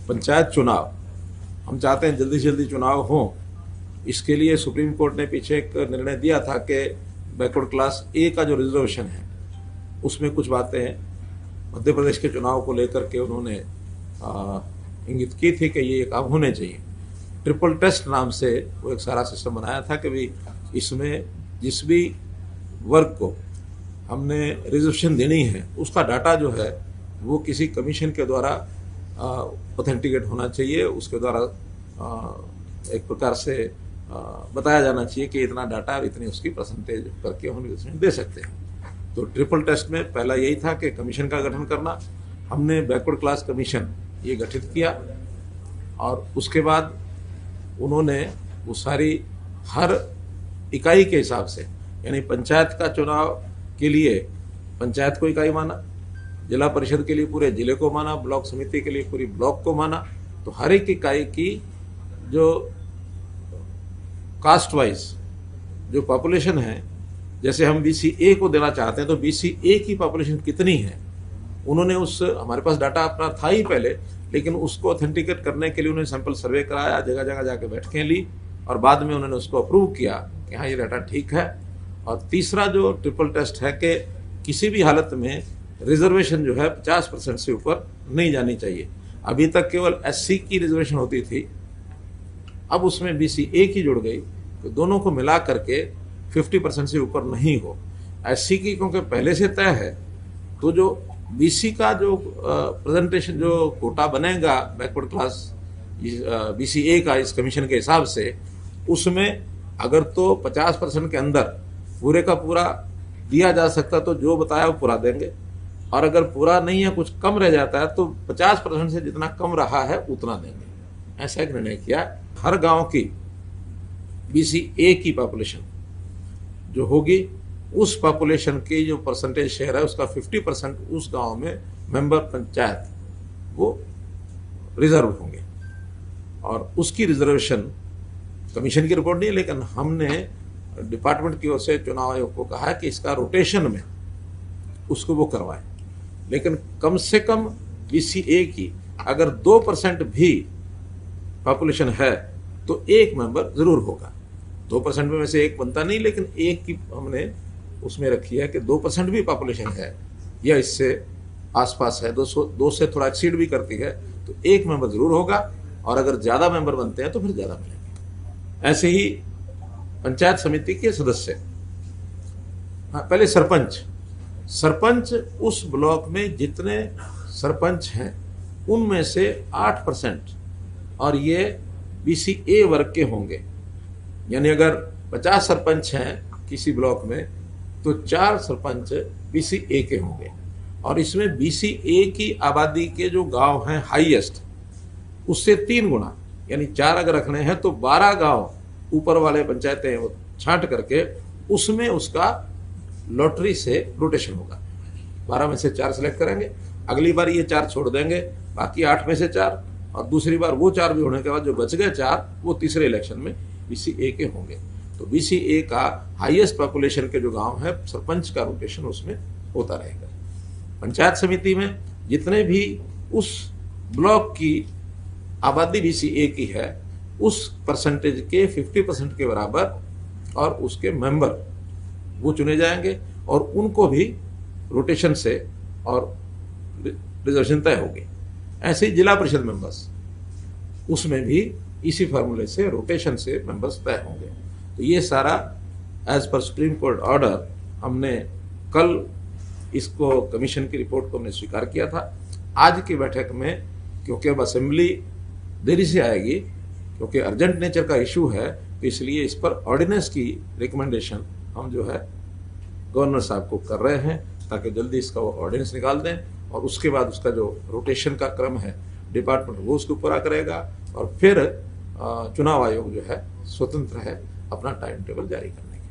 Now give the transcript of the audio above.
पंचायत चुनाव, हम चाहते हैं जल्दी से जल्दी चुनाव हों। इसके लिए सुप्रीम कोर्ट ने पीछे एक निर्णय दिया था कि बैकवर्ड क्लास ए का जो रिजर्वेशन है उसमें कुछ बातें मध्य प्रदेश के चुनाव को लेकर के उन्होंने इंगित की थी कि ये काम होने चाहिए। ट्रिपल टेस्ट नाम से वो एक सारा सिस्टम बनाया था कि भाई इसमें जिस भी वर्ग को हमने रिजर्वेशन देनी है उसका डाटा जो है वो किसी कमीशन के द्वारा ऑथेंटिकेट होना चाहिए, उसके द्वारा एक प्रकार से बताया जाना चाहिए कि इतना डाटा इतनी उसकी परसेंटेज करके हम रिजर्वेशन दे सकते हैं। तो ट्रिपल टेस्ट में पहला यही था कि कमीशन का गठन करना। हमने बैकवर्ड क्लास कमीशन ये गठित किया और उसके बाद उन्होंने वो सारी हर इकाई के हिसाब से, यानी पंचायत का चुनाव के लिए पंचायत को इकाई माना, जिला परिषद के लिए पूरे जिले को माना, ब्लॉक समिति के लिए पूरी ब्लॉक को माना। तो हर एक इकाई की जो कास्ट वाइज जो पॉपुलेशन है, जैसे हम BCA को देना चाहते हैं तो BCA की पॉपुलेशन कितनी है, उन्होंने उस हमारे पास डाटा अपना था ही पहले, लेकिन उसको ऑथेंटिकेट करने के लिए उन्होंने सैंपल सर्वे कराया, जगह जगह जाके बैठकें ली और बाद में उन्होंने उसको अप्रूव किया कि हाँ ये डाटा ठीक है। और तीसरा जो ट्रिपल टेस्ट है कि किसी भी हालत में रिजर्वेशन जो है 50% से ऊपर नहीं जानी चाहिए। अभी तक केवल SC की रिजर्वेशन होती थी, अब उसमें BCA की जुड़ गई, तो दोनों को मिला करके 50% से ऊपर नहीं हो। SC की क्योंकि पहले से तय है, तो जो BC का जो प्रेजेंटेशन जो कोटा बनेगा बैकवर्ड क्लास BCA का इस कमीशन के हिसाब से, उसमें अगर तो 50% के अंदर पूरे का पूरा दिया जा सकता तो जो बताया वो पूरा देंगे, और अगर पूरा नहीं है कुछ कम रह जाता है तो 50% से जितना कम रहा है उतना देंगे। ऐसा एक निर्णय किया। हर गांव की BCA की पॉपुलेशन जो होगी उस पॉपुलेशन की जो परसेंटेज शेयर है उसका 50% उस गांव में मेंबर पंचायत वो रिजर्व होंगे, और उसकी रिजर्वेशन कमीशन की रिपोर्ट नहीं है, लेकिन हमने डिपार्टमेंट की ओर से चुनाव आयोग को कहा कि इसका रोटेशन में उसको वो करवाएं। लेकिन कम से कम BCA की अगर 2% भी पॉपुलेशन है तो एक मेंबर जरूर होगा। 2% में से एक बनता नहीं, लेकिन एक की हमने उसमें रखी है कि 2% भी पॉपुलेशन है या इससे आसपास है, 2 से थोड़ा एक्सीड भी करती है तो एक मेंबर जरूर होगा, और अगर ज्यादा मेंबर बनते हैं तो फिर ज्यादा मिलेंगे। ऐसे ही पंचायत समिति के सदस्य, पहले सरपंच उस ब्लॉक में जितने सरपंच हैं उनमें से 8%, और ये BCA वर्ग के होंगे। यानी अगर 50 सरपंच हैं किसी ब्लॉक में तो 4 सरपंच BCA के होंगे, और इसमें BCA की आबादी के जो गांव हैं हाईएस्ट उससे 3 गुना, यानी 4 अगर रखने हैं तो 12 गांव ऊपर वाले पंचायतें वो छांट करके उसमें उसका लॉटरी से रोटेशन होगा। 12 में से 4 सेलेक्ट करेंगे, अगली बार ये 4 छोड़ देंगे, बाकी 8 में से 4, और दूसरी बार वो 4 भी होने के बाद जो बच गए 4 वो तीसरे इलेक्शन में BCA के होंगे। तो BCA का हाईएस्ट पॉपुलेशन के जो गांव है सरपंच का रोटेशन उसमें होता रहेगा। पंचायत समिति में जितने भी उस ब्लॉक की आबादी BCA की है उस परसेंटेज के 50% के बराबर और उसके मेंबर वो चुने जाएंगे, और उनको भी रोटेशन से और रिजर्वेशन तय होगी। ऐसे ही जिला परिषद मेंबर्स, उसमें भी इसी फार्मूले से रोटेशन से मेंबर्स तय होंगे। तो ये सारा as per supreme court order हमने कल इसको कमीशन की रिपोर्ट को हमने स्वीकार किया था। आज की बैठक में क्योंकि अब असेंबली देरी से आएगी, क्योंकि अर्जेंट नेचर का इशू है, तो इसलिए इस पर ऑर्डिनेंस की रिकमेंडेशन हम जो है गवर्नर साहब को कर रहे हैं ताकि जल्दी इसका वो ऑर्डिनेंस निकाल दें, और उसके बाद उसका जो रोटेशन का क्रम है डिपार्टमेंट वो उसको पूरा करेगा, और फिर चुनाव आयोग जो है स्वतंत्र है अपना टाइम टेबल जारी करेगा।